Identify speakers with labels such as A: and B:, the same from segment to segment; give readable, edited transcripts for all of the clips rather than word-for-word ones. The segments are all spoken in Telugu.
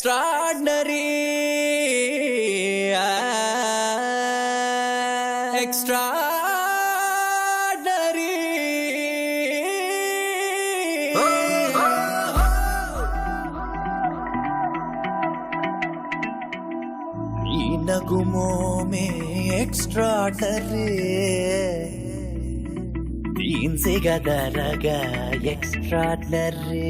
A: extraordinary, extraordinary. నీ నగుమోమే extraordinary, దీన్సే గదరగా extraordinary.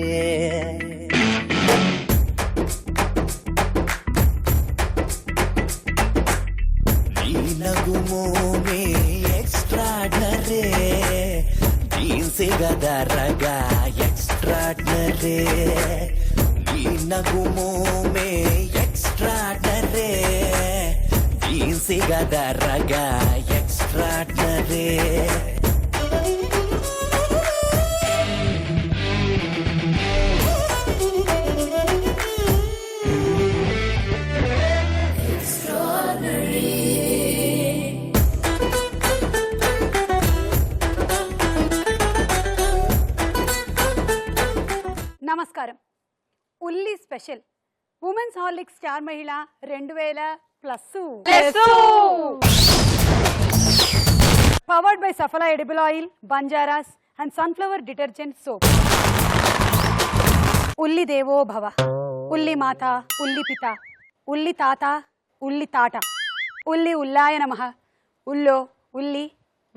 A: నగుమోమే ఎక్స్ట్రార్డినరీ, దీన్సే గదరగా ఎక్స్ట్రార్డినరీ. నీ నగుమోమే ఎక్స్ట్రార్డినరీ, దీన్సే గదరగా ఎక్స్ట్రార్డినరీ.
B: నమస్కారం. ఉల్లి స్పెషల్ ఉమెన్స్ హార్లిక్స్ స్టార్ మహిళ 2000+. Powered by సఫలా edible oil, బంజారాస్ and sunflower detergent soap. ఉల్లి దేవో భవ, ఉల్లి మాత, ఉల్లి పిత, ఉల్లి తాత, ఉల్లి తాట, ఉల్లి ఉల్లాయ నమః. ఉల్లో ఉల్లి,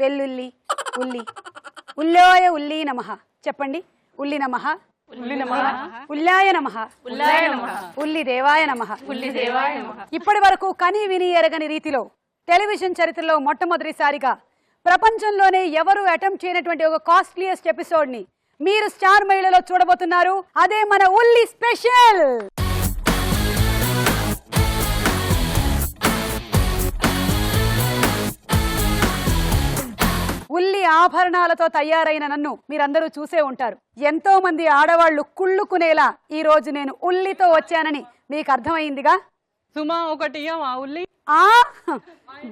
B: వెల్లుల్లి, ఉల్లి, ఉల్లోయ ఉల్లి నమః. చెప్పండి. ఉల్లి నమః, ఉల్లాయ నమః, ఉల్లి దేవాయ నమః. ఇప్పటి వరకు కని విని ఎరగని రీతిలో టెలివిజన్ చరిత్రలో మొట్టమొదటిసారిగా ప్రపంచంలోనే ఎవరు అటెంప్ట్ చేయనటువంటి ఒక కాస్ట్లీయెస్ట్ ఎపిసోడ్ ని మీరు స్టార్ మహిళలో చూడబోతున్నారు. అదే మన ఉల్లి స్పెషల్. ఉల్లి ఆభరణాలతో తయారైన నన్ను మీరందరూ చూసే ఉంటారు. ఎంతో మంది ఆడవాళ్లు కుళ్ళుకునేలా ఈ రోజు నేను ఉల్లితో వచ్చానని మీకు అర్థమైందిగా.
C: సుమా ఒకటి ఉల్లి.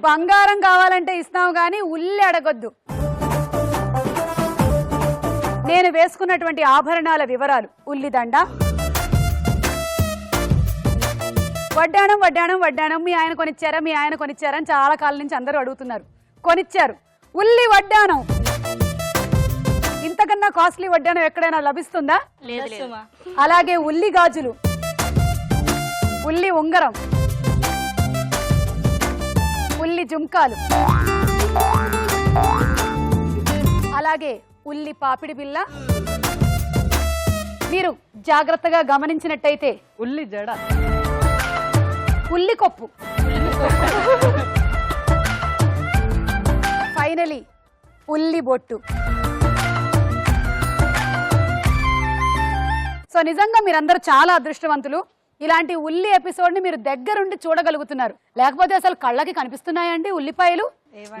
B: బంగారం కావాలంటే ఇస్తాం గాని ఉల్లి అడగొద్దు. నేను వేసుకున్నటువంటి ఆభరణాల వివరాలు: ఉల్లిదండ, వడ్డాణం వడ్డాణం వడ్డాణం. మీ ఆయన కొనిచ్చారా, మీ ఆయన కొనిచ్చారా అని చాలా కాలం నుంచి అందరూ అడుగుతున్నారు. కొనిచ్చారు. ఉల్లి వడ్డాణం. ఇంతకన్నా కాస్ట్లీ వడ్డాణం ఎక్కడైనా లభిస్తుందా? అలాగే ఉల్లి గాజులు, ఉల్లి ఉంగరం, ఉల్లి జుంకాలు, అలాగే ఉల్లి పాపిడి బిల్ల. మీరు జాగ్రత్తగా గమనించినట్టయితే
C: ఉల్లి జడ,
B: ఉల్లి కొప్పు, ఫైనలీ ఉల్లి బొట్టు. సో నిజంగా మీరందరూ చాలా అదృష్టవంతులు. ఇలాంటి ఉల్లి ఎపిసోడ్ ని మీరు దగ్గరుండి చూడగలుగుతున్నారు. లేకపోతే అసలు కళ్ళకి కనిపిస్తున్నాయండి ఉల్లిపాయలు?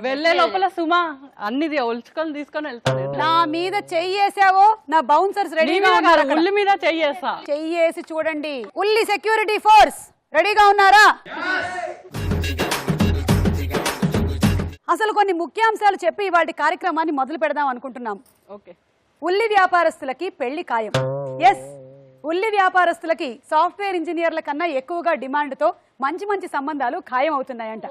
C: వెళ్లే లోపల సుమా అన్ని ఒలుచుకొని తీసుకొని వెళ్తాను.
B: నా మీద చెయ్యేసావో నా బౌన్సర్స్ రెడీగా ఉన్నారు.
C: ఉల్లి మీద చెయ్యేసా.
B: చెయ్యేసి చూడండి. ఉల్లి సెక్యూరిటీ ఫోర్స్ రెడీగా ఉన్నారా? అసలు కొన్ని ముఖ్యాంశాలు చెప్పి ఇవాటి కార్యక్రమాన్ని మొదలు పెడదాం అనుకుంటున్నాం.
C: ఓకే.
B: ఉల్లి వ్యాపారస్తులకి పెళ్లి ఖాయం. ఎస్, ఉల్లి వ్యాపారస్తులకి సాఫ్ట్వేర్ ఇంజనీర్ల కన్నా ఎక్కువగా డిమాండ్తో మంచి మంచి సంబంధాలు ఖాయం అవుతున్నాయంట.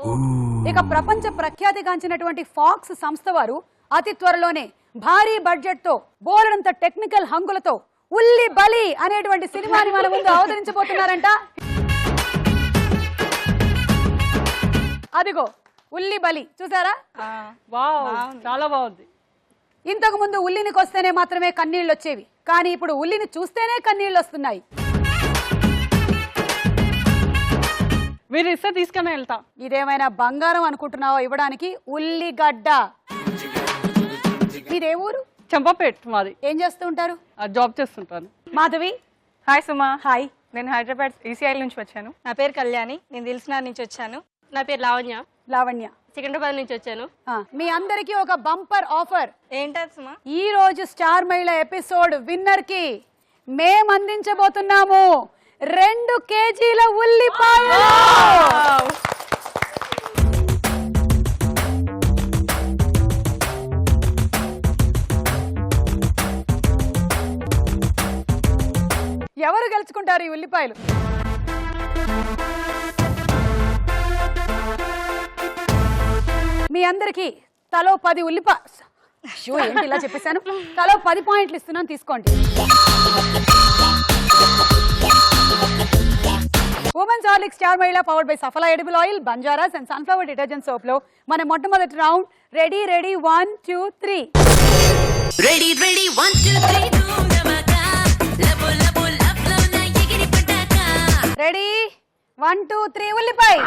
B: ఇక ప్రపంచ ప్రఖ్యాతిగాంచినటువంటి ఫాక్స్ సంస్థ వారు అతి త్వరలోనే భారీ బడ్జెట్ తో బోలెడంత టెక్నికల్ హంగులతో ఉల్లి బలి అనేటువంటి సినిమాని మన ముందు అవతరించబోతున్నారంట. అదిగో ఉల్లి బలి చూసారా?
C: చాలా బాగుంది.
B: ఇంతకు ముందు ఉల్లిని కొస్తేనే మాత్రమే కన్నీళ్ళు వచ్చేవి, కానీ ఇప్పుడు ఉల్లిని చూస్తేనే కన్నీళ్ళు వస్తున్నాయి.
C: మీరు ఇస్తే తీసుకుని వెళ్తా.
B: ఇదేమైనా బంగారం అనుకుంటున్నావో ఇవ్వడానికి? ఉల్లిగడ్డ. ఇదే ఊరు?
C: చంపపేట్ మాది.
B: ఏం చేస్తూ ఉంటారు?
C: జాబ్ చేస్తుంటాను.
B: మాధవి.
D: హాయ్ సుమా.
B: హాయ్.
D: నేను హైదరాబాద్ ఈసీఐల్ నుంచి వచ్చాను.
E: నా పేరు కళ్యాణి, నేను దిల్సుఖ్నగర్ నుంచి వచ్చాను. నా పేరు లావణ్య,
B: లావణ్య.
E: సికింద్రాబాద్ నుంచి వచ్చాను.
B: మీ అందరికి ఒక బంపర్ ఆఫర్.
E: ఏంటది సుమా?
B: ఈ రోజు స్టార్ మహిళ ఎపిసోడ్ విన్నర్ కి మేము అందించబోతున్నాము 2 కేజీల ఉల్లిపాయలు. ఎవరు గెలుచుకుంటారు ఈ ఉల్లిపాయలు? మీ అందరికి తలో 10 అయ్యో ఏంటి ఇలా చెప్పేశాను, తలో 10 పాయింట్లు ఇస్తున్నాను, తీసుకోండి. ఉమెన్స్ హార్లిక్స్ స్టార్ మహిళా powered by సఫలా edible oil, బంజారాస్ and sunflower detergent soap లో మన మొట్టమొదటి రౌండ్. రెడీ 1 2 3.
A: రెడీ 1 2 3
B: రెడీ 1 2 3 ఉల్లిపాయ.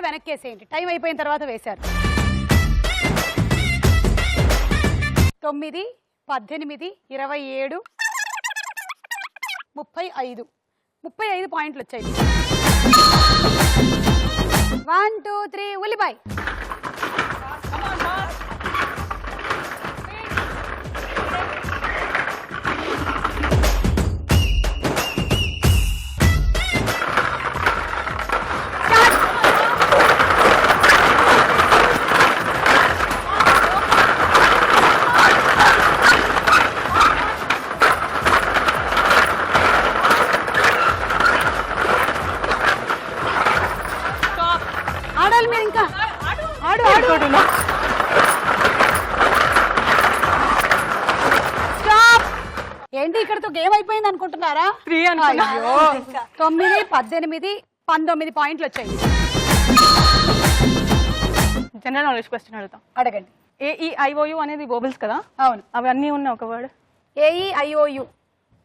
B: వెనక్కేసేయండి, టైం అయిపోయిన తర్వాత వేశారు. 9 18 27 35 పాయింట్లు వచ్చాయి. 1 2 3 ఉల్లిపాయ. ఆడాలి మీరు, ఇంకా ఆడు ఆడు. స్టాప్. ఏంటి ఇక్కడతో గేమ్ అయిపోయింది అనుకుంటున్నారా?
D: 3 అనుకున్నా.
B: అయ్యో 9 18 19 పాయింట్లు వచ్చాయి.
D: జనరల్ నాలెడ్జ్ క్వశ్చన్ అడుగుతాం.
B: అడగండి.
D: AEIOU అనేది వోబెల్స్ కదా?
B: అవును.
D: అవి అన్నీ ఉన్న ఒక వర్డ్.
B: AEIOU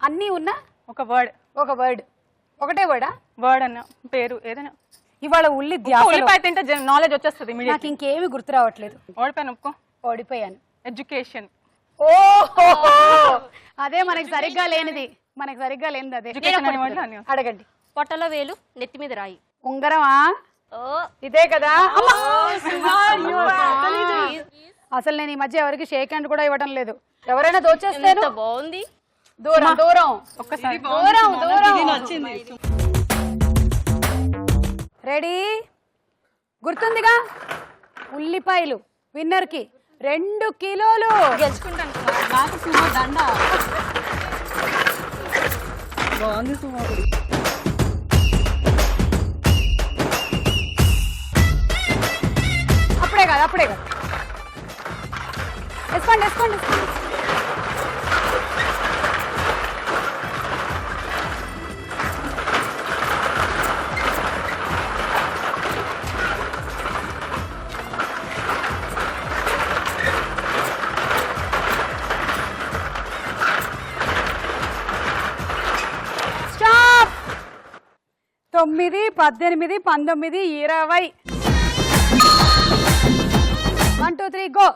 B: అన్నీ ఉన్న
D: ఒక వర్డ్.
B: ఒక వర్డ్. ఒకటే వర్డా?
D: వర్డ్ అన్న పేరు ఏదైనా.
B: ఇవాళ
D: ఉల్లిపాయ తింటే నాలెడ్జ్ వచ్చేస్తుంది.
B: నాకు ఇంకేమి గుర్తు రావట్లేదు.
D: ఓడిపోయాను, ఒప్పుకో.
B: ఓడిపోయాను.
D: ఎడ్యుకేషన్.
B: ఓహో, అదే మనకి సరిగ్గా లేనిది, అదే. అడగండి.
E: పొట్టలో వేలు, నెత్తి మీద రాయి.
B: ఉంగరమా? ఇదే కదా. అసలు నేను ఈ మధ్య ఎవరికి షేక్ హ్యాండ్ కూడా ఇవ్వడం లేదు. ఎవరైనా దోచేస్తే
E: బాగుంది.
B: దూరం దూరం,
D: ఒక్కసారి
B: దూరం దూరం. రెడీ? గుర్తుందిగా? ఉల్లిపాయలు విన్నర్ కి 2 కిలోలు.
E: గెలుచుకుంటాను.
C: నాకు సుమా దండ బాగుంది సుమా.
B: అప్పుడే కాదు. వేసుకోండి. స్టాప్. 9 18 19 20. 1 2 3 గో.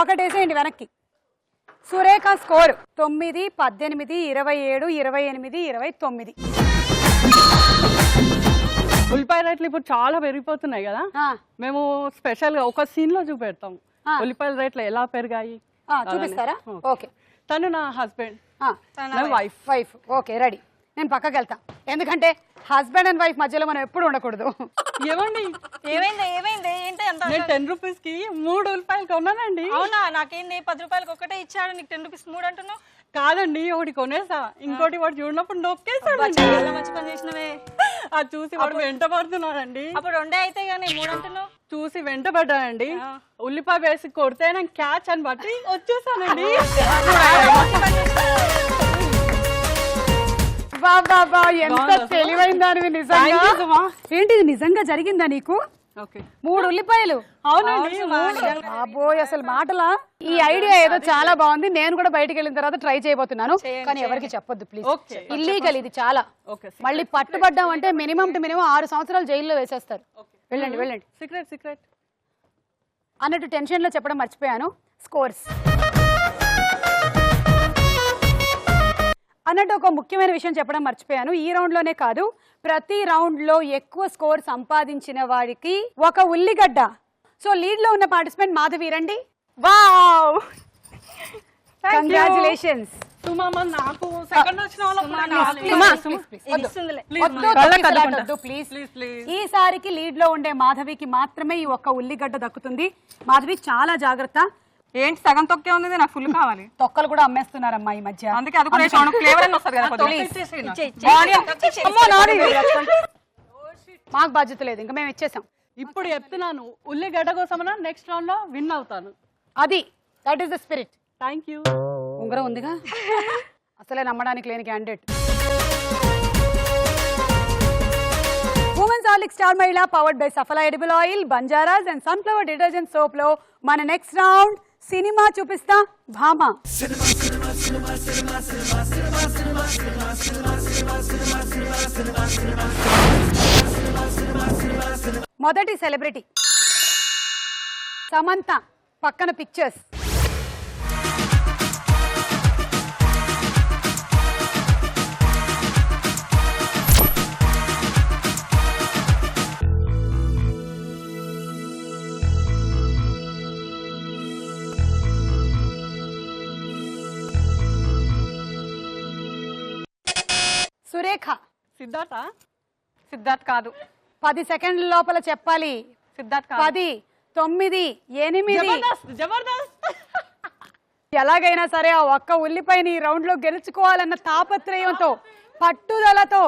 B: ఒకటేసేయండి వెనక్కి. సురేఖ స్కోర్ 9 18 27 28 29.
C: ఉల్లిపాయ రేట్లు ఇప్పుడు చాలా పెరిగిపోతున్నాయి కదా. మేము స్పెషల్ గా ఒక సీన్ లో చూపెడతాం ఉల్లిపాయల రేట్లు ఎలా పెరిగాయి.
B: చూపిస్తారా? ఓకే.
C: తను నా హస్బెండ్,
B: వైఫ్. Okay, ready. నేను పక్కకి వెళ్తా, ఎందుకంటే హస్బెండ్ అండ్ వైఫ్ మధ్యలో మనం ఎప్పుడు ఉండకూడదు.
C: ఏమండి
E: ఏమైంది ఏంటి అంత?
C: నేను 10 రూపీస్ కి 3 ఉల్లిపాయలు కొన్నానండి.
E: అవునా? నాకేంది 10 రూపాయలకి ఒకటే ఇచ్చాడు, నీకు 10 రూపీస్ 3 అంటున్నావు?
C: కాదండి, ఒకటి కొనేసా, ఇంకోటి వాడు చూడనప్పుడు నొక్కేసాడు.
E: చాలా మంచి పని చేసినవే.
C: అది చూసి వాడు వెంట పడుతున్నాడండి.
E: అప్పుడు 2 అయితే గానీ 3 అంటున్నావు.
C: చూసి వెంటబడ్డానండి. ఉల్లిపాయ వేసి కొడితే నేను క్యాచ్ అని బట్టి వచ్చేసానండి.
B: బాబా ఎంత తెలివైన దానివి నిజంగా. ఏంటిది నిజంగా జరిగిందా నీకు? 3 ఉల్లిపాయలు?
C: అవునండి.
B: అబ్బోయ్ అసలు మాటలా. ఈ ఐడియా ఏదో చాలా బాగుంది. నేను కూడా బయటకు వెళ్ళిన తర్వాత ట్రై చేయబోతున్నాను. కానీ ఎవరికి చెప్పొద్దు ప్లీజ్. ఇల్లీగల్ ఇది చాలా. మళ్ళీ పట్టుబడ్డాం అంటే మినిమం టు మినిమం 6 సంవత్సరాలు జైల్లో వేసేస్తారు. వెళ్ళండి వెళ్ళండి.
C: సీక్రెట్
B: అన్నట్టు టెన్షన్ లో చెప్పడం మర్చిపోయాను. స్కోర్స్ అన్నట్టు ఒక ముఖ్యమైన విషయం చెప్పడం మర్చిపోయాను. ఈ రౌండ్ లోనే కాదు, ప్రతి రౌండ్ లో ఎక్కువ స్కోర్ సంపాదించిన వాడికి ఒక ఉల్లిగడ్డ. సో లీడ్ లో ఉన్న పార్టిసిపెంట్ మాధవి రండి.
D: Wow,
B: congratulations.
C: నాకు సెకండ్
B: ప్లీజ్. ఈసారికి లీడ్ లో ఉండే మాధవికి మాత్రమే ఈ ఒక్క ఉల్లిగడ్డ దక్కుతుంది. మాధవి చాలా జాగ్రత్త.
D: ఏంటి సగం తొక్కే ఉంది, నాకు ఫుల్ కావాలి.
B: తొక్కలు కూడా అమ్మేస్తున్నారమ్మా ఈ మధ్య.
D: అందుకే అది కూడా ఫ్లేవర్ అని వస్తుంది కదా.
B: మాకు బాధ్యత లేదు, ఇంకా మేము ఇచ్చేసాం.
C: ఇప్పుడు చెప్తున్నాను, ఉల్లిగడ్డ కోసమన్నా నెక్స్ట్ రౌండ్ లో విన్ అవుతాను.
B: అది that is the spirit.
C: Thank you.
B: ఉంగరం ఉందిగా, అసలే నమ్మడానికి లేని క్యాండిడేట్. ఉమెన్స్ హార్లిక్ స్టార్ మహిళ powered by సఫలా edible oil, బంజారాస్ and sunflower detergent soap లో మన నెక్స్ట్ రౌండ్ సినిమా చూపిస్తా భామ. మొదటి సెలబ్రిటీ సమంత, పక్కన పిక్చర్స్. సురేఖ.
D: సిద్ధార్థ్ కాదు.
B: 10 సెకండ్ల లోపల చెప్పాలి.
D: సిద్ధార్థ్ కాదు.
B: 10, 9, 8.
C: జబర్దస్త్.
B: ఎలాగైనా సరే ఆ ఒక్క ఉల్లిపాయని ఈ రౌండ్ లో గెలుచుకోవాలన్న తాపత్రయంతో, పట్టుదలతో,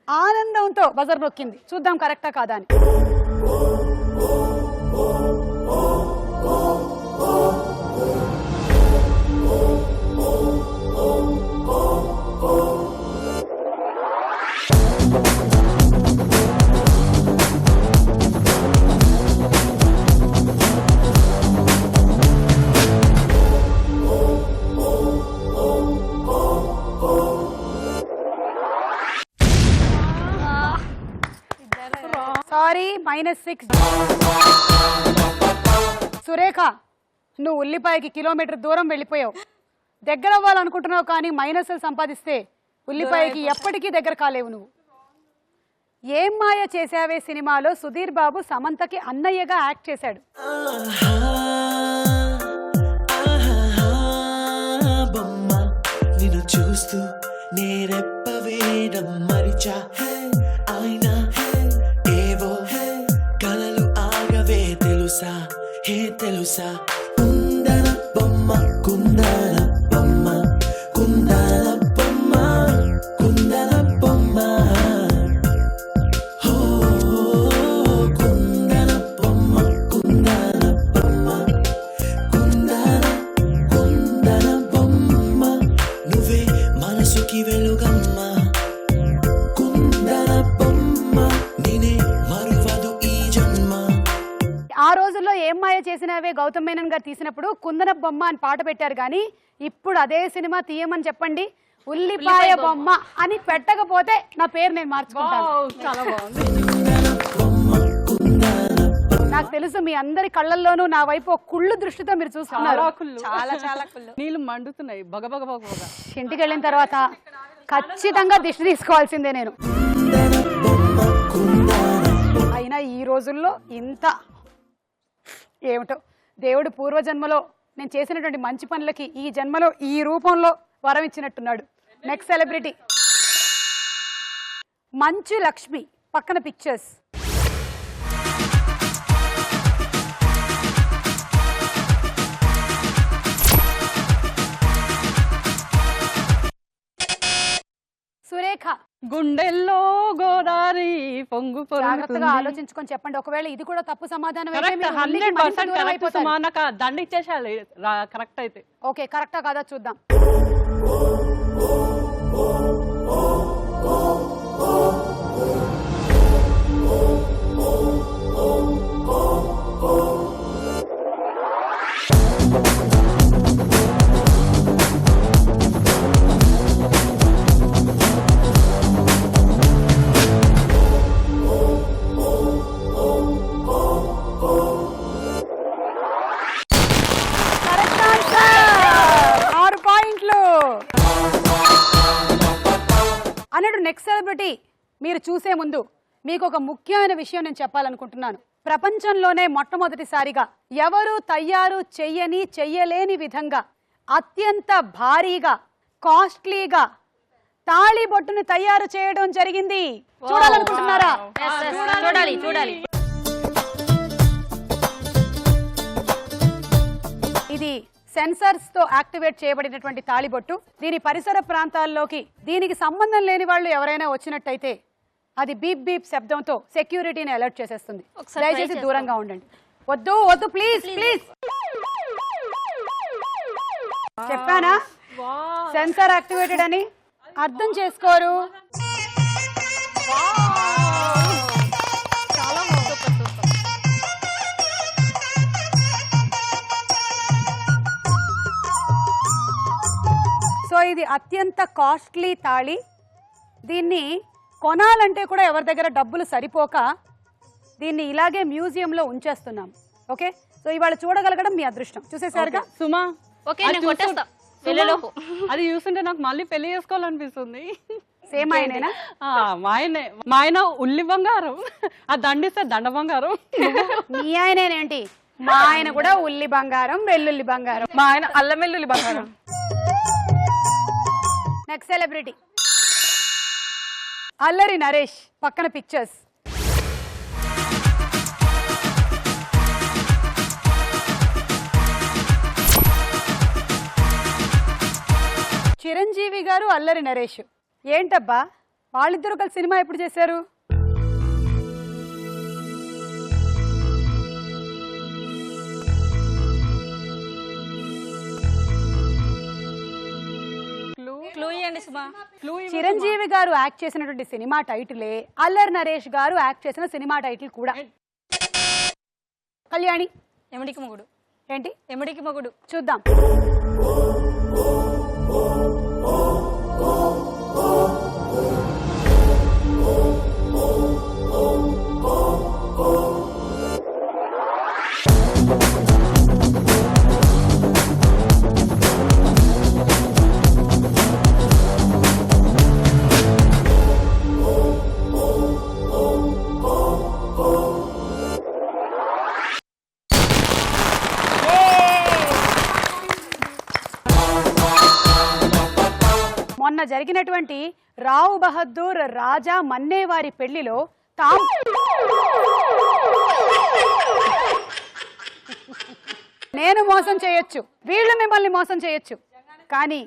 B: ఆనందంతో బజర్ నొక్కింది. చూద్దాం కరెక్టా కాదా అని. సారీ, -6. సురేఖ, నువ్వు ఉల్లిపాయకి కిలోమీటర్ దూరం వెళ్ళిపోయావు. దగ్గర అవ్వాలనుకుంటున్నావు కానీ మైనస్లు సంపాదిస్తే ఉల్లిపాయకి ఎప్పటికీ దగ్గర కాలేవు నువ్వు. ఏం మాయ చేసావే సినిమాలో సుధీర్ బాబు సమంతకి అన్నయ్యగా యాక్ట్ చేశాడు.
F: నిన్ను చూస్తూ నేరెప్పవేయడం మరిచా, అయినా ఏవో కలలు ఆగవే తెలుసా, హే తెలుసా. కుందన బొమ్మ, కుందన బొమ్మ, కుందన బొమ్మ, కుందన బొమ్మ. హో కుందన బొమ్మ, కుందన బొమ్మ, కుందన కుందన బొమ్మ. నువ్వే మనసుకి వెలుగమ్మ, కుందన బొమ్మ. నేనే మరువదు ఈ జన్మ.
B: ఆ రోజుల్లో ఏం మాయ చేసినవే గౌతమ్ మేనన్ గారు తీసినప్పుడు కుందన బొమ్మ అని పాట పెట్టారు. కానీ ఇప్పుడు అదే సినిమా తీయమని చెప్పండి, ఉల్లిపాయ బొమ్మ అని పెట్టకపోతే నా పేరు నేను మార్చుకుంటాను.
C: చాలా బాగుంది.
B: నాకు తెలుసు మీ అందరి కళ్ళల్లోనూ నా వైపు ఒక కుళ్ళు దృష్టితో మీరు చూస్తున్నారు.
D: చాలా కుళ్ళు.
C: నీళ్ళు మండుతున్నాయి బగబగ.
B: ఇంటికి వెళ్ళిన తర్వాత ఖచ్చితంగా దిష్టి తీసుకోవాల్సిందే నేను. అయినా ఈ రోజుల్లో ఇంత ఏమిటో, దేవుడు పూర్వజన్మలో నేను చేసినటువంటి మంచి పనులకి ఈ జన్మలో ఈ రూపంలో వరం ఇచ్చినట్టున్నాడు. నెక్స్ట్ సెలబ్రిటీ మంచు లక్ష్మి, పక్కన పిక్చర్స్. సురేఖ,
C: గుండెల్లో గోదారి పొంగు
B: జాగ్రత్తగా ఆలోచించుకొని చెప్పండి. ఒకవేళ ఇది కూడా తప్పు సమాధానం అయితే
C: కరెక్ట్,
B: మీరు ఉల్లికి
C: 100%
B: మరింత దూరం
C: కరెక్ట్
B: అయిపోతారు.
C: సుమా. నాకు ఆ దండ ఇచ్చేసేయాలి కరెక్ట్ అయితే.
B: ఓకే, కరెక్టా కాదా చూద్దాం. కరెక్ట్ ఆన్సర్, 6 పాయింట్లు. అన్నట్టు నెక్స్ట్ సెలబ్రిటీ మీరు చూసే ముందు మీకు ఒక ముఖ్యమైన విషయం నేను చెప్పాలనుకుంటున్నాను. ప్రపంచంలోనే మొట్టమొదటిసారిగా ఎవరు తయారు చెయ్యలేని విధంగా అత్యంత భారీగా కాస్ట్లీగా తాళి బొట్టుని తయారు చేయడం జరిగింది. చూడాలనుకుంటున్నారా?
E: చూడాలి.
B: ఇది సెన్సర్స్ తో యాక్టివేట్ చేయబడినటువంటి తాళిబొట్టు. దీని పరిసర ప్రాంతాల్లోకి దీనికి సంబంధం లేని వాళ్ళు ఎవరైనా వచ్చినట్టయితే అది బీప్ బీప్ శబ్దంతో సెక్యూరిటీని అలర్ట్ చేసేస్తుంది. దయచేసి దూరంగా ఉండండి. వద్దు ప్లీజ్. చెప్పానా సెన్సార్ యాక్టివేటెడ్ అని? అర్థం చేసుకోరు. సో ఇది అత్యంత కాస్ట్లీ తాళి. దీన్ని కొనాలంటే కూడా ఎవరి దగ్గర డబ్బులు సరిపోక దీన్ని ఇలాగే మ్యూజియంలో ఉంచేస్తున్నాం. ఓకే, సో ఇవాళ చూడగలగడం మీ అదృష్టం. చూసేసారుగా
C: సుమా.
E: ఓకే, నేను కొట్టేస్తా వెళ్ళలోపు.
C: అది చూస్తుంటే నాకు మళ్ళీ పెళ్లి చేసుకోవాలనిపిస్తుంది.
B: సేమ్ ఆయనేనా?
C: మా ఆయన ఉల్లి బంగారం, ఆ దండిస్తే దండ బంగారం.
B: మీ ఆయనేనేంటి? మా ఆయన కూడా ఉల్లి బంగారం, వెల్లుల్లి బంగారం.
D: మా ఆయన అల్లం వెల్లుల్లి బంగారం.
B: Next celebrity Allari Naresh. పక్కన పిక్చర్స్. చిరంజీవి గారు, అల్లరి నరేష్. ఏంటబ్బా వాళ్ళిద్దరూ కలిసి సినిమా ఎప్పుడు చేశారు?
E: క్లూ ఇవ్వండి సుమా.
B: చిరంజీవి గారు యాక్ట్ చేసినటువంటి సినిమా టైటిలే అల్లరి నరేష్ గారు యాక్ట్ చేసిన సినిమా టైటిల్ కూడా. కళ్యాణి.
E: ఎమిడికి మొగుడు.
B: ఏంటి?
E: ఎమిడికి మొగుడు.
B: చూద్దాం. మొన్న జరిగినటువంటి రావు బహదూర్ రాజా మన్నేవారి పెళ్లిలో నేను మోసం చేయొచ్చు, వీళ్ళు మిమ్మల్ని మోసం చేయొచ్చు, కానీ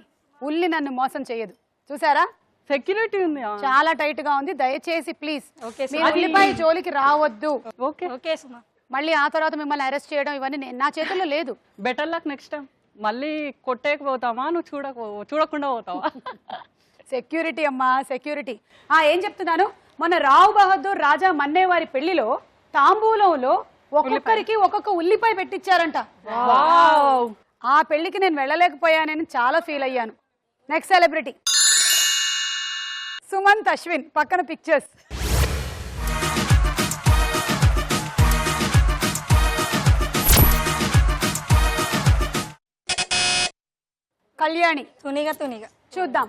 B: ఉల్లి నన్ను మోసం చేయదు. చూసారా?
C: సెక్యూరిటీ ఉంది.
B: చాలా టైట్ గా ఉంది. దయచేసి ప్లీజ్ ఉల్లిపాయ జోలికి రావద్దు.
E: ఓకే సుమా.
B: మళ్ళీ ఆ తర్వాత మిమ్మల్ని అరెస్ట్ చేయడం ఇవన్నీ నా చేతుల్లో లేదు.
C: Better luck next time. మళ్ళీ కొట్టేకపోతామా, నువ్వు చూడకుండా పోతావా?
B: సెక్యూరిటీ అమ్మా, సెక్యూరిటీ. ఏం చెప్తున్నాను, మన రావు బహదూర్ రాజా మన్నేవారి పెళ్లిలో తాంబూలంలో ఒక్కొక్కరికి ఒక్కొక్క ఉల్లిపాయ పెట్టించారంట. ఆ పెళ్లికి నేను వెళ్ళలేకపోయానని చాలా ఫీల్ అయ్యాను. Next celebrity Sumanth Ashwin. పక్కన పిక్చర్స్. కళ్యాణి.
E: తునిగా
B: చూద్దాం.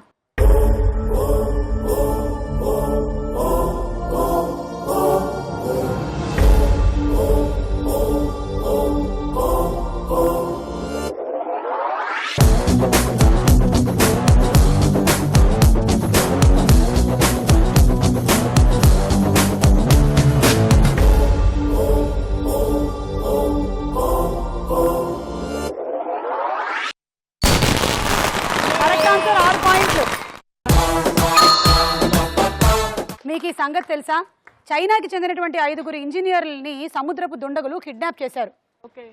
B: కరెక్ట్ ఆన్సర్, 6 పాయింట్లు. ఈ సంగతి తెలుసా? చైనాకి చెందినటువంటి 5 ఇంజనీర్లని సముద్రపు దుండగులు కిడ్నాప్ చేశారు.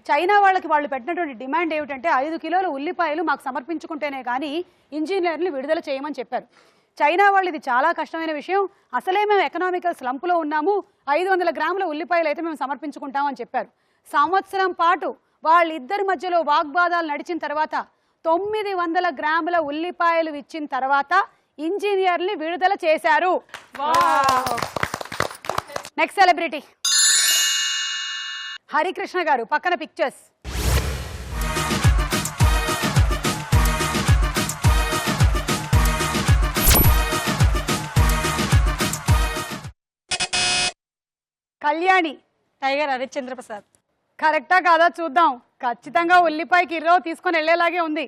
B: చైనా వాళ్ళు పెట్టినటువంటి డిమాండ్ ఏమిటంటే 5 కిలోల ఉల్లిపాయలు మాకు సమర్పించుకుంటేనే కానీ ఇంజనీర్లు విడుదల చేయమని చెప్పారు. చైనా వాళ్ళు ఇది చాలా కష్టమైన విషయం, అసలే మేము ఎకనామికల్ స్లంప్లో ఉన్నాము, 500 గ్రాముల ఉల్లిపాయలు అయితే మేము సమర్పించుకుంటామని చెప్పారు. సంవత్సరం పాటు వాళ్ళిద్దరి మధ్యలో వాగ్వాదాలు నడిచిన తర్వాత 900 గ్రాముల ఉల్లిపాయలు ఇచ్చిన తర్వాత ఇంజనీర్లు విడుదల చేశారు. నెక్స్ట్ సెలబ్రిటీ హరికృష్ణ గారు, పక్కన పిక్చర్స్. కళ్యాణి.
E: టైగర్ హరిశ్చంద్ర ప్రసాద్.
B: కరెక్టా కాదా చూద్దాం. ఖచ్చితంగా ఉల్లిపాయకి 20 తీసుకొని వెళ్లేలాగే ఉంది.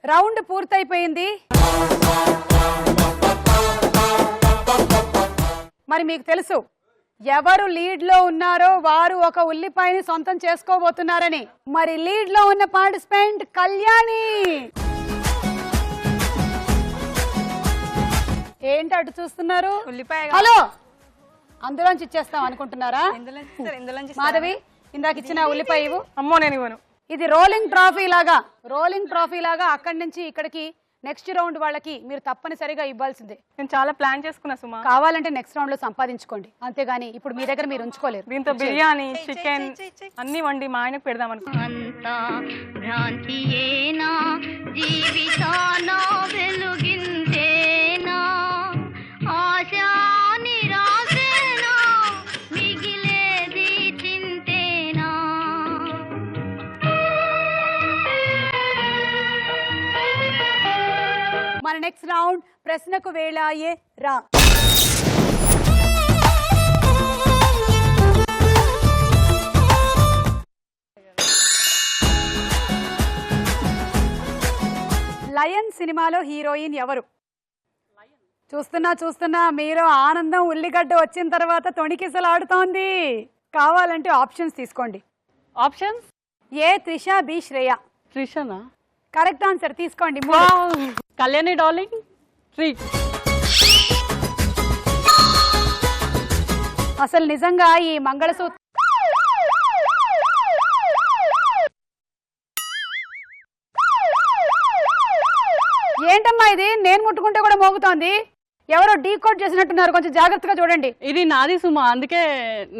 B: రౌండ్ పూర్తయిపోయింది. మరి మీకు తెలుసు ఎవరు లీడ్ లో ఉన్నారో వారు ఒక ఉల్లిపాయని సొంతం చేసుకోబోతున్నారని. మరి లీడ్ లో ఉన్న పార్టిసిపెంట్ కళ్యాణి. ఏంటి అటు చూస్తున్నారు?
D: ఉల్లిపాయ.
B: హలో, అందులోంచి ఇచ్చేస్తాం అనుకుంటున్నారా?
D: ఇందులోంచి
B: మాధవి, ఇందాక ఇచ్చిన ఉల్లిపాయ ఇవ్వు.
D: అమ్మో నేను ఇవ్వను.
B: ఇది రోలింగ్ ట్రాఫీ లాగా అక్కడి నుంచి ఇక్కడికి నెక్స్ట్ రౌండ్ వాళ్ళకి మీరు తప్పనిసరిగా ఇవ్వాల్సిందే.
D: నేను చాలా ప్లాన్ చేసుకున్నా సుమా.
B: కావాలంటే నెక్స్ట్ రౌండ్ లో సంపాదించుకోండి, అంతేగాని ఇప్పుడు మీ దగ్గర మీరు ఉంచుకోలేరు.
D: దీంతో బిర్యానీ, చికెన్ అన్ని వండి మా ఆయనకు పెడదాం అనుకుంటా.
B: మన నెక్స్ట్ రౌండ్ ప్రశ్నకు వేళాయే రా. లయన్ సినిమాలో హీరోయిన్ ఎవరు? చూస్తున్నా మీరు ఆనందం ఉల్లిగడ్డ వచ్చిన తర్వాత తొణికిసలాడుతోంది. కావాలంటే ఆప్షన్స్ తీసుకోండి.
C: Options
B: A Trisha, B Shreya.
C: త్రిషనా?
B: కరెక్ట్ ఆన్సర్ తీసుకోండి.
C: కళ్యాణి డార్లింగ్. 3.
B: అసలు నిజంగా ఈ మంగళసూత్రం ఏంటమ్మా ఇది? నేను ముట్టుకుంటే కూడా మోగుతోంది. ఎవరో డీకోడ్ చేసినట్టున్నారు, కొంచెం జాగ్రత్తగా చూడండి.
C: ఇది నాది సుమా, అందుకే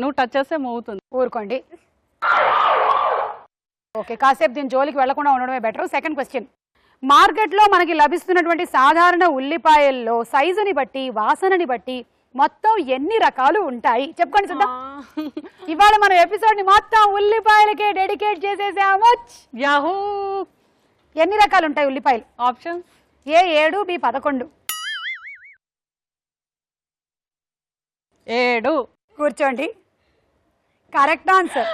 C: నువ్వు టచ్ చేస్తే మోగుతుంది.
B: ఊరుకోండి. ఓకే, కాసేపు దీని జోలికి వెళ్లకుండా ఉండడమే బెటర్. Second question. మార్కెట్లో మనకి లభిస్తున్నటువంటి సాధారణ ఉల్లిపాయల్లో సైజుని బట్టి, వాసనని బట్టి మొత్తం ఎన్ని రకాలు ఉంటాయి? చెప్పుకోండి సిద్ధం. ఇవాళ మనం ఎపిసోడ్ ని మొత్తం ఉల్లిపాయలకే డెడికేట్ చేసేసాము.
C: యాహూ.
B: ఎన్ని రకాలు ఉంటాయి ఉల్లిపాయలు?
C: Options
B: A 7, B 11.
C: 7.
B: కూర్చోండి. Correct answer.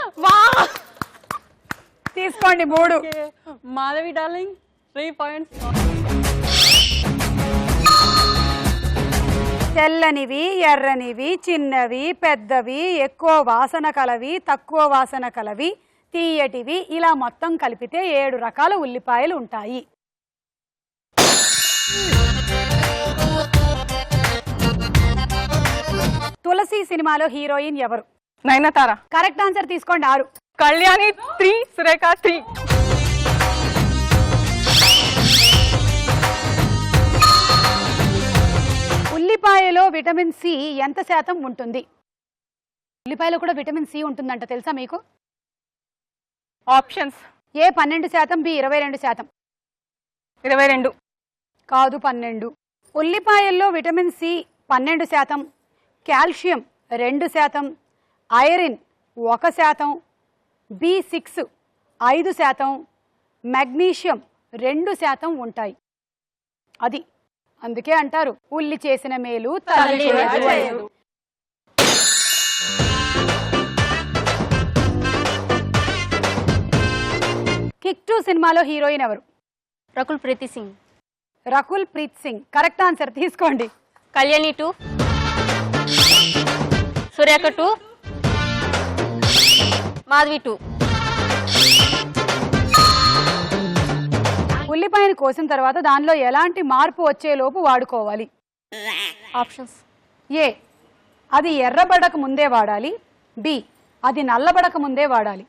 B: తీసుకోండి 3.
C: Madhavi darling 3 points.
B: తెల్లనివి, ఎర్రనివి, చిన్నవి, పెద్దవి, ఎక్కువ వాసన కలవి, తక్కువ వాసన కలవి, తీయటివి, ఇలా మొత్తం కలిపితే 7 రకాల ఉల్లిపాయలు ఉంటాయి. తులసి సినిమాలో హీరోయిన్ ఎవరు?
D: నయనతార.
B: కరెక్ట్ ఆన్సర్ తీసుకోండి 6.
D: కళ్యాణి 3, సురేఖ 3.
B: ఉల్లిపాయలో విటమిన్ సి ఎంత శాతం ఉంటుంది? ఉల్లిపాయలో కూడా విటమిన్ సి ఉంటుందంట, తెలుసా మీకు?
D: ఆప్షన్స్.
B: A 12%, B 22%.
D: 22.
B: కాదు, 12. ఉల్లిపాయల్లో vitamin C 12%, calcium 2%, iron 1%, B6 5%, magnesium 2% ఉంటాయి. అది అందుకే అంటారు ఉల్లి చేసిన మేలు తల్లి చేయదు. కిక్ 2 సినిమాలో హీరోయిన్ ఎవరు?
E: రకుల్ ప్రీతి సింగ్.
B: రకుల్ ప్రీత్ సింగ్ కరెక్ట్ ఆన్సర్, తీసుకోండి.
E: కళ్యాణి 2, సూర్యక 2, మాధవి 2.
B: ఉల్లిపాయను కోసిన తర్వాత దానిలో ఎలాంటి మార్పు వచ్చేలోపు వాడుకోవాలి?
E: ఆప్షన్స్:
B: ఏ, అది ఎర్రబడక ముందే వాడాలి. బి, అది నల్లబడక ముందే వాడాలి.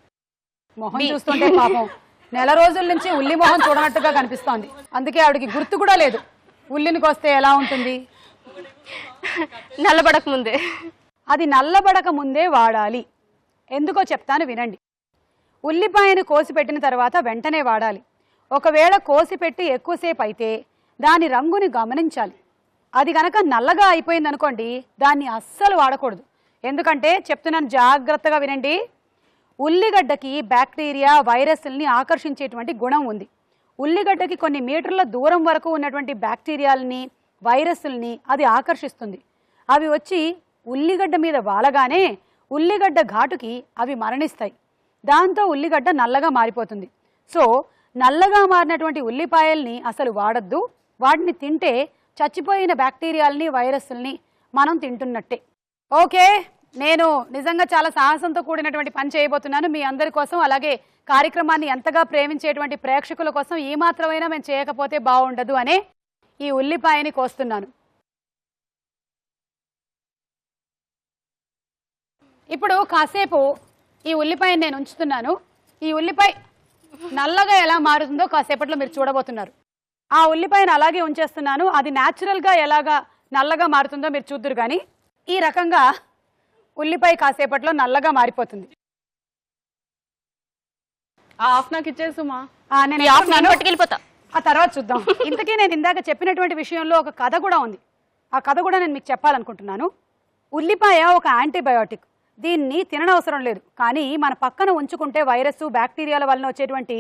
B: మొహం చూస్తుంటే పాపం నెల రోజుల నుంచి ఉల్లి మొహం చూడనట్టుగా కనిపిస్తోంది. అందుకే ఆవిడకి గుర్తు కూడా లేదు. ఉల్లిని కోస్తే ఎలా ఉంటుంది?
E: నల్లబడక ముందే.
B: అది నల్లబడక ముందే వాడాలి. ఎందుకో చెప్తాను వినండి. ఉల్లిపాయను కోసి పెట్టిన తర్వాత వెంటనే వాడాలి. ఒకవేళ కోసి పెట్టి ఎక్కువసేపు అయితే దాని రంగుని గమనించాలి. అది గనక నల్లగా అయిపోయింది అనుకోండి, దాన్ని అస్సలు వాడకూడదు. ఎందుకంటే చెప్తున్నాను, జాగ్రత్తగా వినండి. ఉల్లిగడ్డకి బ్యాక్టీరియా వైరస్ని ఆకర్షించేటువంటి గుణం ఉంది. ఉల్లిగడ్డకి కొన్ని మీటర్ల దూరం వరకు ఉన్నటువంటి బ్యాక్టీరియాలని వైరస్ని అది ఆకర్షిస్తుంది. అవి వచ్చి ఉల్లిగడ్డ మీద వాలగానే ఉల్లిగడ్డ ఘాటుకి అవి మరణిస్తాయి. దాంతో ఉల్లిగడ్డ నల్లగా మారిపోతుంది. సో నల్లగా మారినటువంటి ఉల్లిపాయల్ని అసలు వాడద్దు. వాటిని తింటే చచ్చిపోయిన బ్యాక్టీరియాలని వైరస్ని మనం తింటున్నట్టే. ఓకే, నేను నిజంగా చాలా సాహసంతో కూడినటువంటి పని చేయబోతున్నాను మీ అందరి కోసం. అలాగే కార్యక్రమాన్ని ఎంతగా ప్రేమించేటువంటి ప్రేక్షకుల కోసం ఈ మాత్రమైనా మేము చేయకపోతే బాగుండదు అనే ఈ ఉల్లిపాయని కోస్తున్నాను. ఇప్పుడు కాసేపు ఈ ఉల్లిపాయని నేను ఉంచుతున్నాను. ఈ ఉల్లిపాయ నల్లగా ఎలా మారుతుందో కాసేపట్లో మీరు చూడబోతున్నారు. ఆ ఉల్లిపాయను అలాగే ఉంచేస్తున్నాను. అది న్యాచురల్గా ఎలాగా నల్లగా మారుతుందో మీరు చూద్దురు. కానీ ఈ రకంగా ఉల్లిపాయ కాసేపట్లో నల్లగా మారిపోతుంది.
C: హాఫ్ నాకు ఇచ్చేసుమా,
B: నేను
E: పట్టుకెళ్ళిపోతా,
B: ఆ తర్వాత చూద్దాం. ఇంతకీ నేను ఇందాక చెప్పినటువంటి విషయంలో ఒక కథ కూడా ఉంది. ఆ కథ కూడా నేను మీకు చెప్పాలనుకుంటున్నాను. ఉల్లిపాయ ఒక యాంటీబయాటిక్. దీన్ని తిననవసరం లేదు. కానీ మన పక్కన ఉంచుకుంటే వైరస్ బ్యాక్టీరియాల వలన వచ్చేటువంటి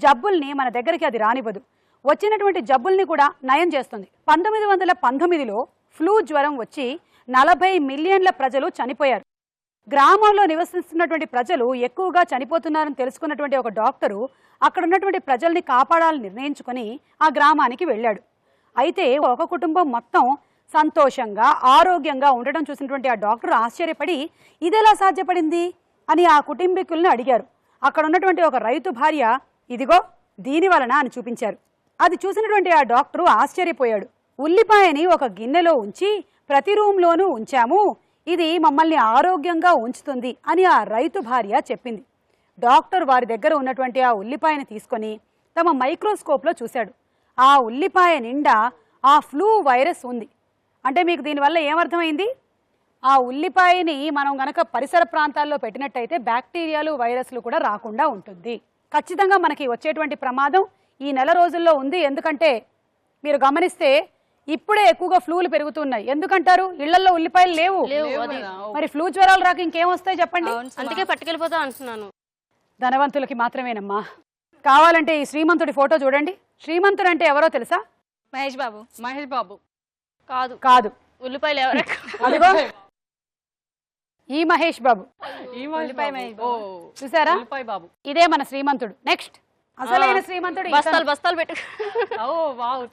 B: జబ్బుల్ని మన దగ్గరికి అది రానివ్వదు. వచ్చినటువంటి జబ్బుల్ని కూడా నయం చేస్తుంది. 1919లో ఫ్లూ జ్వరం వచ్చి 40 మిలియన్ల ప్రజలు చనిపోయారు. గ్రామాల్లో నివసిస్తున్నటువంటి ప్రజలు ఎక్కువగా చనిపోతున్నారని తెలుసుకున్నటువంటి ఒక డాక్టరు అక్కడ ఉన్నటువంటి ప్రజల్ని కాపాడాలని నిర్ణయించుకొని ఆ గ్రామానికి వెళ్ళాడు. అయితే ఒక కుటుంబం మొత్తం సంతోషంగా ఆరోగ్యంగా ఉండడం చూసినటువంటి ఆ డాక్టర్ ఆశ్చర్యపడి ఇదెలా సాధ్యపడింది అని ఆ కుటుంబీకులను అడిగారు. అక్కడ ఉన్నటువంటి ఒక రైతు భార్య ఇదిగో దీని వలన అని చూపించారు. అది చూసినటువంటి ఆ డాక్టరు ఆశ్చర్యపోయాడు. ఉల్లిపాయని ఒక గిన్నెలో ఉంచి ప్రతి రూమ్లోనూ ఉంచాము, ఇది మమ్మల్ని ఆరోగ్యంగా ఉంచుతుంది అని ఆ రైతు భార్య చెప్పింది. డాక్టర్ వారి దగ్గర ఉన్నటువంటి ఆ ఉల్లిపాయని తీసుకొని తమ మైక్రోస్కోప్లో చూశాడు. ఆ ఉల్లిపాయ నిండా ఆ ఫ్లూ వైరస్ ఉంది. అంటే మీకు దీనివల్ల ఏమర్థమైంది? ఆ ఉల్లిపాయని మనం గనక పరిసర ప్రాంతాల్లో పెట్టినట్టయితే బ్యాక్టీరియాలు వైరస్లు కూడా రాకుండా ఉంటుంది. ఖచ్చితంగా మనకి వచ్చేటువంటి ప్రమాదం ఈ నెల రోజుల్లో ఉంది. ఎందుకంటే మీరు గమనిస్తే ఇప్పుడే ఎక్కువగా ఫ్లూలు పెరుగుతున్నాయి. ఎందుకంటారు? ఇళ్లలో ఉల్లిపాయలు లేవు. మరి ఫ్లూ జ్వరాలు రాక ఇంకేమొస్తాయి చెప్పండి?
E: అందుకే పట్టుకెళ్ళిపోతా అంటున్నాను.
B: ధనవంతులకి మాత్రమేనమ్మా. కావాలంటే ఈ శ్రీమంతుడి ఫోటో చూడండి. శ్రీమంతుడు అంటే ఎవరో తెలుసా?
E: మహేష్ బాబు.
C: మహేష్ బాబు
E: కాదు
B: కాదు,
E: ఉల్లిపాయలు ఎవరు?
B: అదిగో ఈ మహేష్ బాబు. చూసారా?
C: బాబు
B: ఇదే మన శ్రీమంతుడు. నెక్స్ట్ అసలైన శ్రీమంతుడు
E: బస్తాలు బస్తాలు పెట్టు.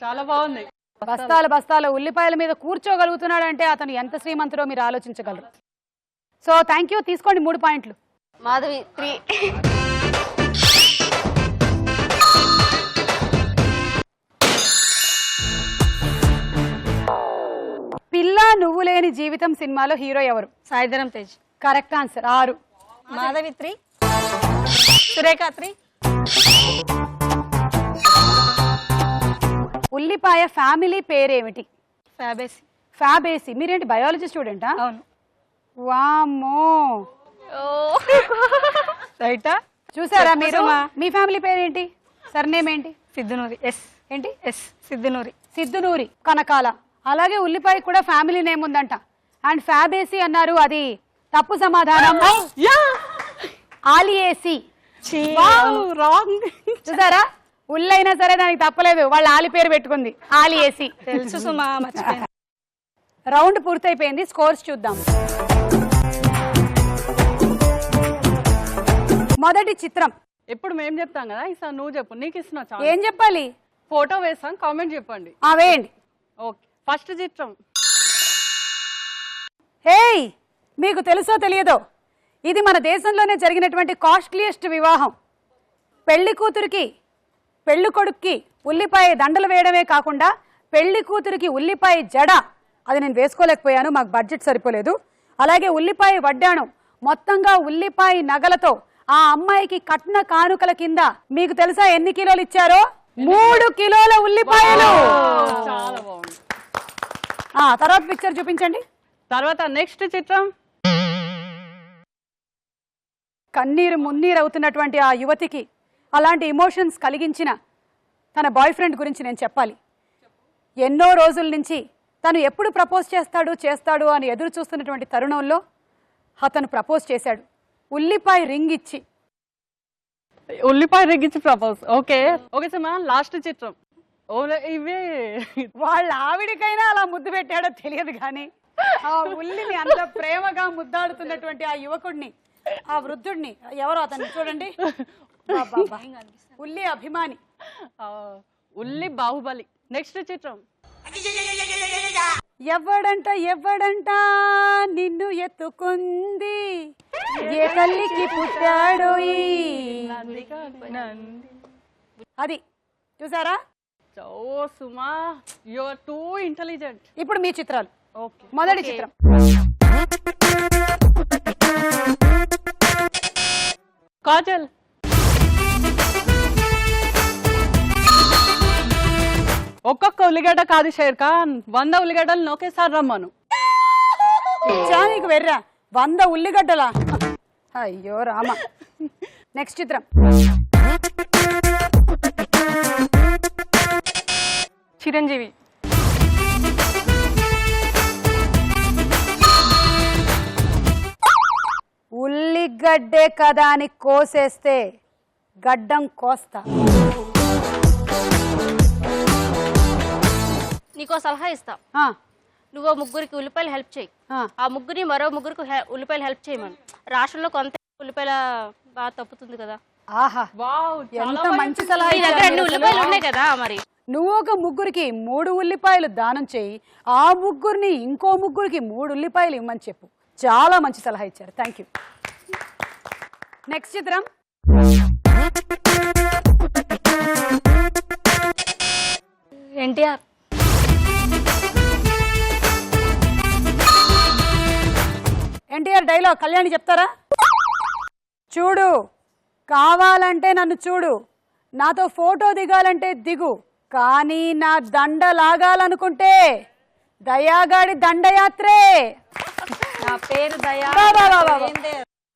C: చాలా బాగుంది.
B: బస్తాల బస్తాల ఉల్లిపాయల మీద కూర్చోగలుగుతున్నాడంటే అతను ఎంత శ్రీమంతుడో మీరు ఆలోచించగలరు. సో థ్యాంక్ యూ, తీసుకోండి 3 పాయింట్లు.
E: మాధవి 3.
B: పిల్ల నువ్వు లేని జీవితం సినిమాలో హీరో ఎవరు?
E: సాయిధరం తేజ్.
B: Correct answer 6.
E: మాధవి 3, సురేఖ 3.
B: ఉల్లిపాయ ఫ్యామిలీ పేరేమిటి?
E: ఫ్యాబేసి.
B: ఫ్యాబేసి. మీరేంటి బయాలజీ స్టూడెంటా?
E: అవును.
B: వామ్మో,
E: రైటా?
B: చూసారా మీరు? మీ ఫ్యామిలీ పేరేంటి? సర్నేమ్ ఏంటి?
E: సిద్ధునూరి. ఎస్
B: ఏంటి?
E: ఎస్ సిద్ధునూరి.
B: సిద్ధునూరి కనకాల. అలాగే ఉల్లిపాయ కూడా ఫ్యామిలీ నేమ్ ఉందంట. అండ్ ఫ్యాబేసి అన్నారు, అది తప్పు సమాధానం. ఆలియేసి.
C: రాంగ్.
B: చూసారా? ఉల్లైనా సరే దానికి తప్పలేదు, వాళ్ళ ఆలి పేరు పెట్టుకుంది, ఆలి వేసి.
E: తెలుసు సుమా, మర్చిపోయాను.
B: రౌండ్ పూర్తయిపోయింది, స్కోర్స్ చూద్దాం. మొదటి చిత్రం.
C: ఎప్పుడు మేము చెప్తాం కదా, ఈసారి నువ్వు చెప్పు. నీకు ఇస్తున్నా.
B: ఏం చెప్పాలి?
C: ఫోటో వేస్తాం, కామెంట్ చెప్పండి.
B: వేయండి.
C: ఓకే, ఫస్ట్ చిత్రం.
B: హేయ్, మీకు తెలుసో తెలియదో, ఇది మన దేశంలోనే జరిగినటువంటి కాస్ట్లీయెస్ట్ వివాహం. పెళ్లి కూతురికి పెళ్లి కొడుక్కి ఉల్లిపాయ దండలు వేయడమే కాకుండా పెళ్లి కూతురికి ఉల్లిపాయ జడ, అది నేను వేసుకోలేకపోయాను, మాకు బడ్జెట్ సరిపోలేదు. అలాగే ఉల్లిపాయ వడ్డాణం, మొత్తంగా ఉల్లిపాయ నగలతో ఆ అమ్మాయికి కట్న కానుకల కింద మీకు తెలుసా ఎన్ని కిలోలు ఇచ్చారో? 3 కిలోల ఉల్లిపాయలు.
C: చాలా బాగుంది.
B: తర్వాత పిక్చర్ చూపించండి.
C: తర్వాత నెక్స్ట్ చిత్రం.
B: కన్నీరు మున్నీరు అవుతున్నటువంటి ఆ యువతికి అలాంటి ఎమోషన్స్ కలిగించిన తన బాయ్ ఫ్రెండ్ గురించి నేను చెప్పాలి. ఎన్నో రోజుల నుంచి తను ఎప్పుడు ప్రపోజ్ చేస్తాడు అని ఎదురు చూస్తున్నటువంటి తరుణంలో అతను ప్రపోజ్ చేశాడు, ఉల్లిపాయ రింగ్ ఇచ్చి.
C: ఉల్లిపాయ రింగ్ ఇచ్చి ప్రపోజ్. ఓకే ఓకే సుమా, లాస్ట్ చిత్రం. ఇవే
B: వాళ్ళ ఆవిడికైనా అలా ముద్దు పెట్టాడో తెలియదు కానీ ఆ ఉల్లిని అంత ప్రేమగా ముద్దాడుతున్నటువంటి ఆ యువకుడిని, ఆ వృద్ధుడిని, ఎవరో అతన్ని చూడండి, ఉల్లి అభిమాని,
C: ఉల్లి బాహుబలి. నెక్స్ట్ చిత్రం.
B: ఎవడంట నిన్ను ఎత్తుకుంది, ఏ తల్లికి పుట్టాడో అది చూసారా?
C: ఓ సుమా, యు ఆర్ టూ ఇంటెలిజెంట్.
B: ఇప్పుడు మీ చిత్రాలు.
C: ఓకే,
B: మొదటి చిత్రం.
C: కాజల్. ఒక్కొక్క ఉల్లిగడ్డ కాదు షేర్ ఖాన్, 100 ఉల్లిగడ్డలు ఒకేసారి రమ్మను.
B: నీకు వెర్రా, 100 ఉల్లిగడ్డలా? అయ్యో రామ. నెక్స్ట్ చిత్రం.
D: చిరంజీవి.
B: ఉల్లిగడ్డే కదా అని కోసేస్తే గడ్డం కోస్తా.
E: నీకో సలహా ఇస్తా. నువ్వు ముగ్గురికి ఉల్లిపాయలు హెల్ప్ చేయి, ఆ ముగ్గురిని మరో ముగ్గురికి ఉల్లిపాయలు హెల్ప్ చేయమను. రాష్ట్రంలో కొంత ఉల్లిపాయల బాగా తప్పుతుంది కదా.
B: ఆహా, ఎంత మంచి సలహా.
E: ఉల్లిపాయలు ఉన్నాయి కదా, మరి
B: నువ్వు ఒక ముగ్గురికి 3 ఉల్లిపాయలు దానం చేయి, ఆ ముగ్గురిని ఇంకో ముగ్గురికి 3 ఉల్లిపాయలు ఇవ్వమని చెప్పు. చాలా మంచి సలహా ఇచ్చారు, థ్యాంక్ యూ. నెక్స్ట్ చిత్రం.
E: ఎన్టీఆర్.
B: ఎన్టీఆర్ డైలాగ్ కళ్యాణి చెప్తారా? చూడు, కావాలంటే నన్ను చూడు, నాతో ఫోటో దిగాలంటే దిగు, కానీ నా దండ లాగాలనుకుంటే దయాగాడి దండయాత్రే.
E: నా పేరు దయా.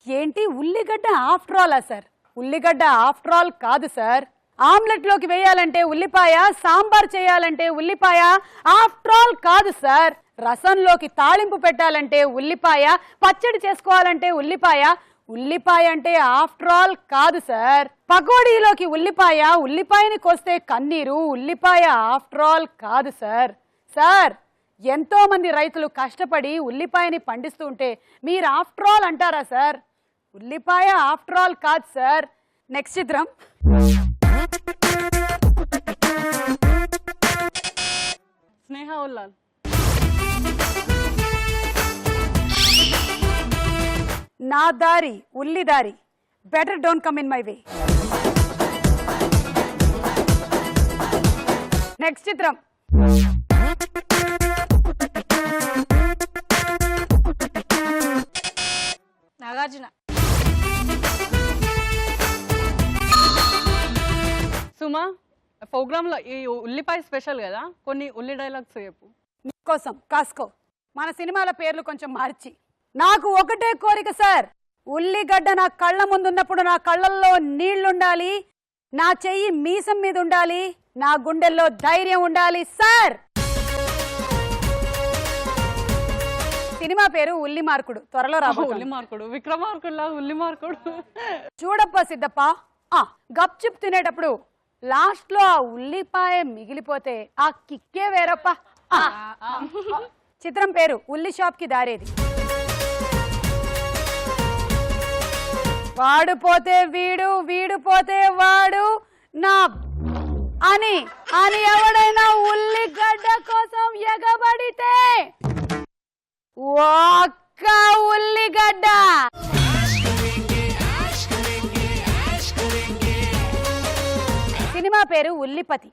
B: ఏంటి ఉల్లిగడ్డ ఆఫ్టర్ ఆల్? సార్, ఉల్లిగడ్డ ఆఫ్టర్ ఆల్ కాదు సార్. ఆమ్లెట్ లోకి వేయాలంటే ఉల్లిపాయ, సాంబార్ చేయాలంటే ఉల్లిపాయ ఆఫ్టర్ ఆల్ కాదు సార్. రసంలోకి తాళింపు పెట్టాలంటే ఉల్లిపాయ, పచ్చడి చేసుకోవాలంటే ఉల్లిపాయ, ఉల్లిపాయ అంటే ఆఫ్టర్ ఆల్ కాదు సార్. పకోడీలోకి ఉల్లిపాయ, ఉల్లిపాయని కోస్తే కన్నీరు, ఉల్లిపాయ ఆఫ్టర్ ఆల్ కాదు సార్. సార్, ఎంతో మంది రైతులు కష్టపడి ఉల్లిపాయని పండిస్తూ ఉంటే మీరు ఆఫ్టర్ ఆల్ అంటారా సార్? ఉల్లిపాయ ఆఫ్టర్ ఆల్ కాదు సార్. నెక్స్ట్ చిత్రం.
C: స్నేహ ఉల్లాల్.
B: నా దారి ఉల్లి దారి, better don't come in my way. Next చిత్రం.
E: నాగార్జున.
C: సుమా, ప్రోగ్రామ్ లో ఈ ఉల్లిపాయ స్పెషల్ కదా, కొన్ని ఉల్లి డైలాగ్స్ చెప్పు.
B: నీకోసం కాసుకో, మన సినిమాల పేర్లు కొంచెం మార్చి. నాకు ఒకటే కోరిక సార్, ఉల్లిగడ్డ నా కళ్ళ ముందున్నప్పుడు నా కళ్ళల్లో నీళ్లుండాలి, నా చెయ్యి మీసం మీద ఉండాలి, నా గుండెల్లో ధైర్యం ఉండాలి సార్. సినిమా పేరు ఉల్లి మార్కుడు, త్వరలో రాబోతుంది.
C: ఉల్లి మార్కుడు, విక్రమార్కుడులా ఉల్లి మార్కుడు.
B: చూడప్ప సిద్ధప్ప, గప్చిప్ తినేటప్పుడు లాస్ట్ లో ఆ ఉల్లిపాయ మిగిలిపోతే ఆ కిక్కే వేరప్ప. చిత్రం పేరు ఉల్లి షాప్ కి దారేది. వాడు పోతే వీడు, వీడు పోతే వాడు నా అని అని ఎవడైనా ఉల్లిగడ్డ కోసం ఎగబడితే ఒక్క ఉల్లిగడ్డ. సినిమా పేరు ఉల్లిపతి.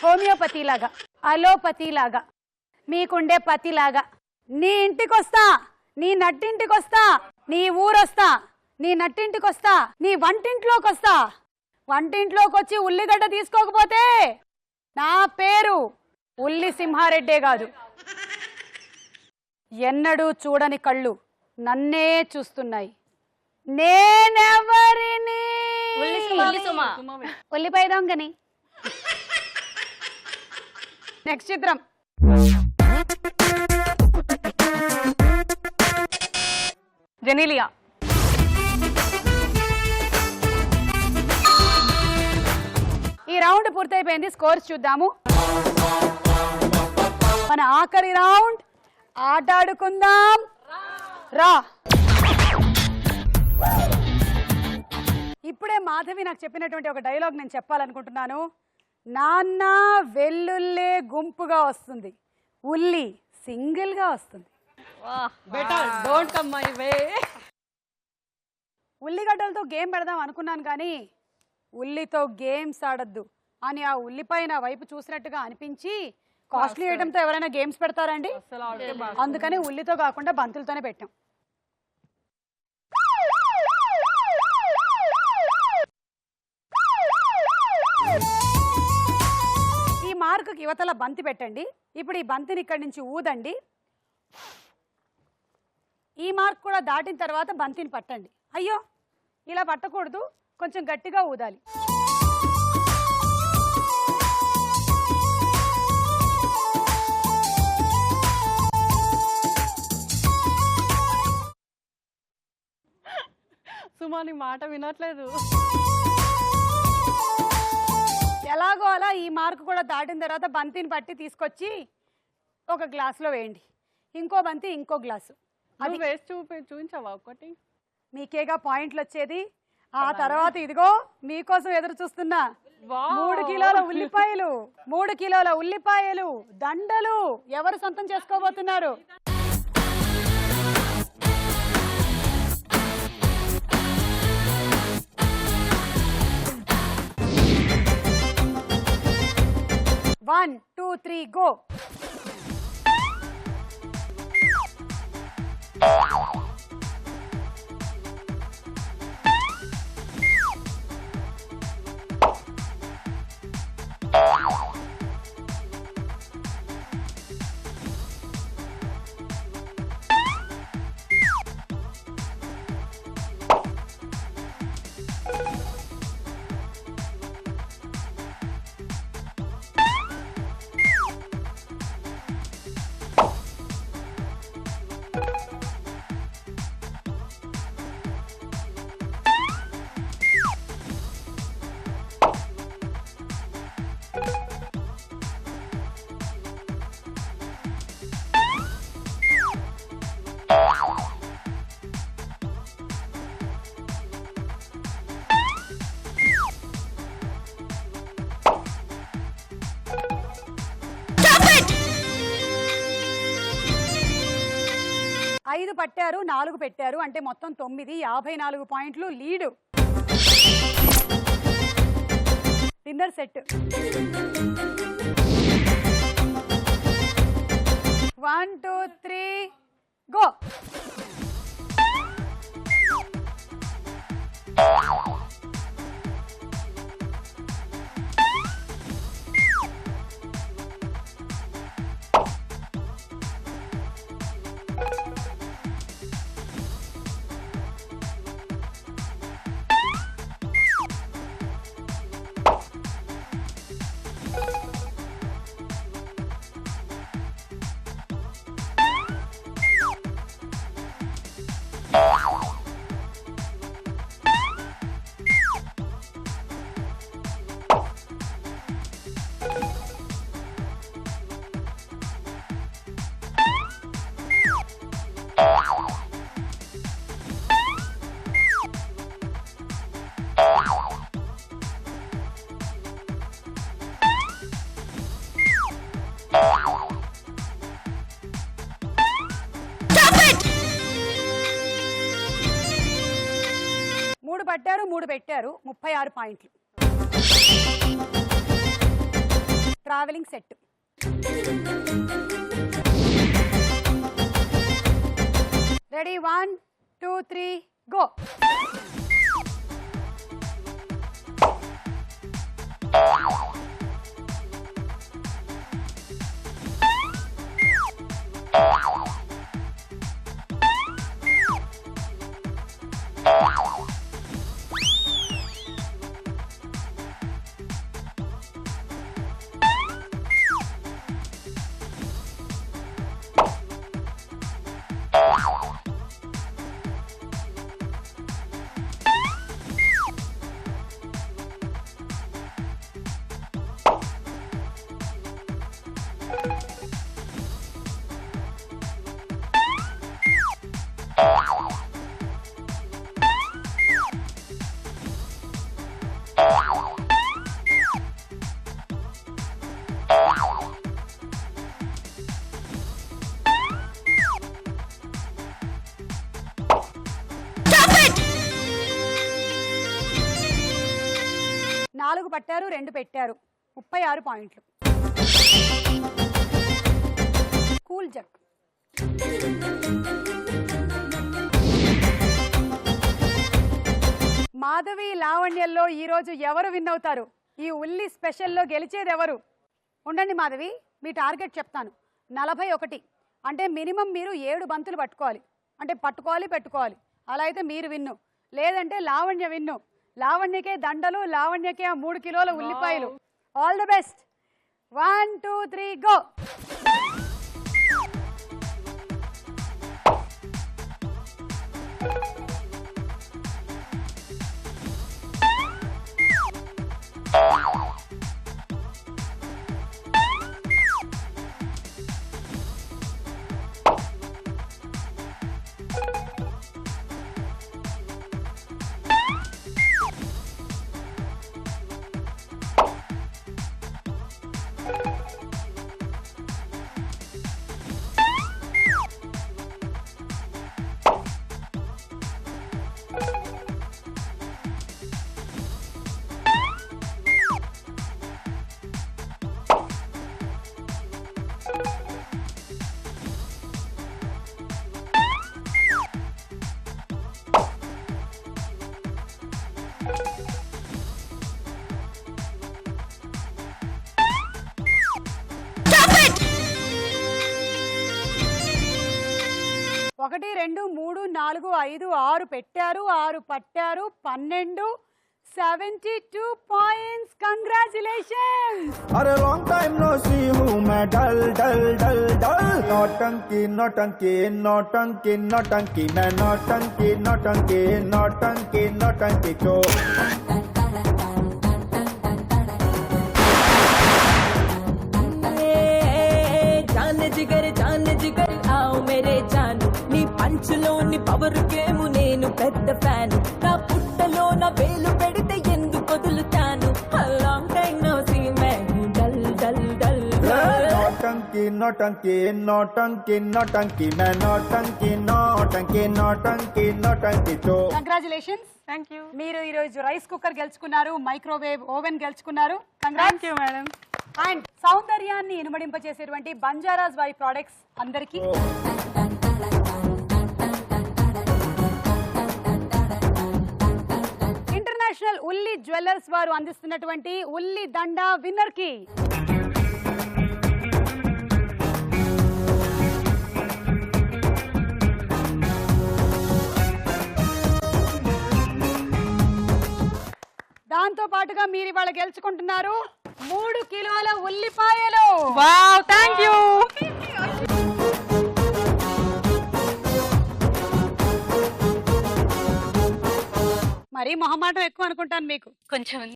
B: హోమియోపతి లాగా, అలోపతి లాగా, మీకుండే పతి లాగా. నీ ఇంటికొస్తా, నీ నట్టింటికొస్తా, నీ ఊరొస్తా, నీ నట్టింటికొస్తా, నీ వంటింట్లోకి వస్తా. వంటింట్లోకి వచ్చి ఉల్లిగడ్డ తీసుకోకపోతే నా పేరు ఉల్లి సింహారెడ్డే కాదు. ఎన్నడూ చూడని కళ్ళు నన్నే చూస్తున్నాయి. నేనెవరిని? ఉల్లిపాయ దొంగని. నెక్స్ట్ చిత్రం.
D: జెనీలియా.
B: ఈ రౌండ్ పూర్తయిపోయింది. స్కోర్స్ చూద్దాము. మన ఆఖరి రౌండ్. ఆట ఆడుకుందాం రా. ఇప్పుడే మాధవి నాకు చెప్పినటువంటి ఒక డైలాగ్ నేను చెప్పాలనుకుంటున్నాను. నాన్న వెల్లుల్లే గుంపుగా వస్తుంది, ఉల్లి సింగిల్ గా వస్తుంది. ఉల్లిగడ్డలతో గేమ్ పెడదాం అనుకున్నాను కానీ ఉల్లితో గేమ్స్ ఆడద్దు అని ఆ ఉల్లిపై నా వైపు చూసినట్టుగా అనిపించి కాస్ట్లీ ఐటమ్తో ఎవరైనా గేమ్స్ పెడతారండి? అందుకని ఉల్లితో కాకుండా బంతులతోనే పెట్టాం. ఈ మార్కుకి యువతల బంతి పెట్టండి. ఇప్పుడు ఈ బంతిని ఇక్కడి నుంచి ఊదండి. ఈ మార్క్ కూడా దాటిన తర్వాత బంతిని పట్టండి. అయ్యో ఇలా పట్టకూడదు, కొంచెం గట్టిగా ఊదాలి.
C: సుమాని మాట వినట్లేదు.
B: ఎలాగో అలా ఈ మార్కు కూడా దాటిన తర్వాత బంతిని పట్టి తీసుకొచ్చి ఒక గ్లాసులో వేయండి. ఇంకో బంతి ఇంకో గ్లాసు.
C: అది వేసి చూపించావా ఒకటి?
B: మీకేగా పాయింట్లు వచ్చేది. ఆ తర్వాత ఇదిగో మీకోసం ఎదురు చూస్తున్నా 3 కిలోల ఉల్లిపాయలు, 3 కిలోల ఉల్లిపాయలు దండలు ఎవరు సొంతం చేసుకోబోతున్నారు? One, 2, 3, go. ఐదు పట్టారు, 4 పెట్టారు, అంటే మొత్తం 9, 54 పాయింట్లు లీడు. Dinner set. 1, 2, 3, గో. 3 పట్టారు 3 పెట్టారు 36 పాయింట్లు. Travelling set. Ready 1 2 3 go. నాలుగు పట్టారు 2 పెట్టారు 36 పాయింట్లు. Cool jug. మాధవి లావణ్యంలో ఈరోజు ఎవరు విన్ అవుతారు? ఈ ఉల్లి స్పెషల్లో గెలిచేది ఎవరు? ఉండండి మాధవి, మీ టార్గెట్ చెప్తాను. 41 అంటే మినిమం మీరు 7 బంతులు పట్టుకోవాలి. అంటే పట్టుకోవాలి పెట్టుకోవాలి. అలా అయితే మీరు విన్ను, లేదంటే లావణ్య విన్ను. లావణ్యకే దండలు, లావణ్యకే ఆ 3 కిలోల ఉల్లిపాయలు. All the best. 1 2 3 గో. ఒకటి 2 3 4 5 6 పెట్టారు 6 పట్టారు 12 72 points. Congratulations.
G: अरे लॉन्ग टाइम नो सी हूँ मैं डल डल डल डल. नौटंकी नौटंकी नौटंकी नौटंकी मैं नौटंकी नौटंकी नौटंकी नौटंकी को.
H: जान जिगर आओ मेरे जानू नी పంచులోని పవర్ గేమ్ నేను పెద్ద ఫ్యాన్ నా పుట్టలో నా వేలు పెడితే ఎందుకు వదులుతాను లాంగ్ టైం నో సీ మే డల్ డల్ డల్.
G: नौटंकी नौटंकी नौटंकी नौटंकी मैं नौटंकी नौटंकी नौटंकी नौटंकी तो.
B: కంగ్రాచులేషన్స్.
D: Thank you.
B: మీరు ఈ రోజు రైస్ కుక్కర్ గెలుచుకున్నారు, మైక్రోవేవ్ ఓవెన్ గెలుచుకున్నారు.
D: Thank you madam.
B: అండ్ సౌందర్యాన్ని ఇనుమడింపచేసేటువంటి బంజారాస్ వై ప్రొడక్ట్స్ అందరికీ ఇంటర్నేషనల్ ఉల్లి జ్యువెలర్స్ వారు అందిస్తున్నటువంటి ఉల్లి దండ విన్నర్ కి దాంతో పాటుగా మీరు ఇవాళ గెలుచుకుంటున్నారు 3 కిలోల ఉల్లిపాయలు.
D: Wow, thank you.
B: మరి మొహమాటం ఎక్కువ అనుకుంటాను మీకు.
E: కొంచెం